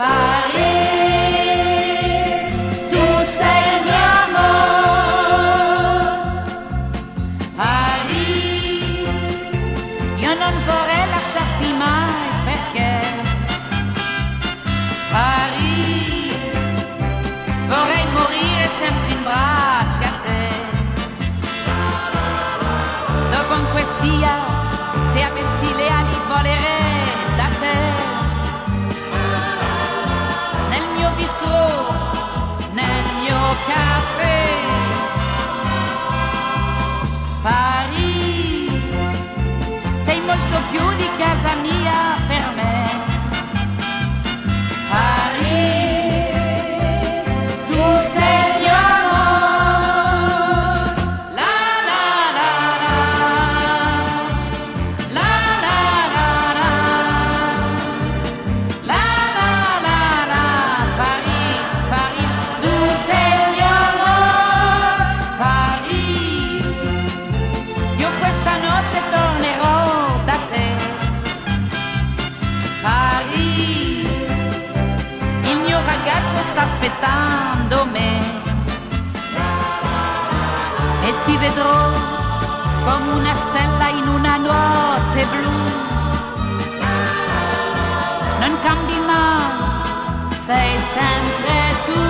Paris, tu sei il mio amore. Paris, io non vorrei lasciarti mai perché Paris, vorrei morire sempre in braccio a te. Dovunque sia, se avessi le ali volerei da te. Nel mio bistrò, nel mio caffè. Paris, sei molto più di casa mia per me. Paris, tu sei il mio amore. La la la la, la la la la, la la la la. Paris, Paris, tu sei il mio amore. Paris, io questa notte tornerò da te. Paris, il mio ragazzo sta aspettando me e ti vedrò come una stella in una notte blu. Non cambi mai, sei sempre tu.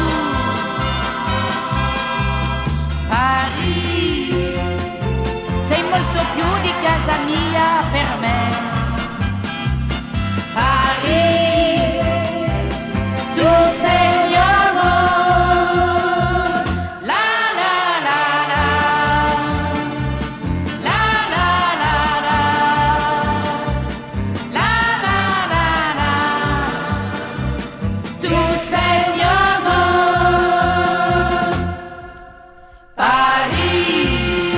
Paris, sei molto più di casa mia per me. Paris, tu sei il mio amore. La la la la, la la la la, la la la la. Tu sei il mio amore. Paris,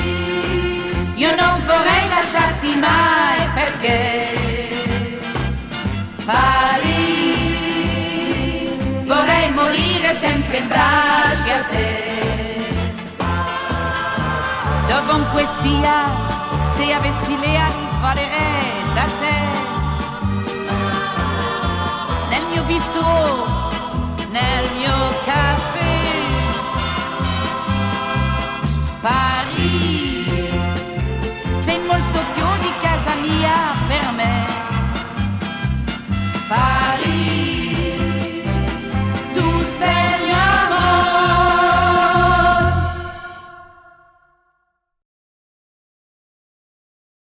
io non vorrei lasciarti mai perché Paris, vorrei morire sempre in braccio a te. Dovunque sia, se avessi le ali volerei da te.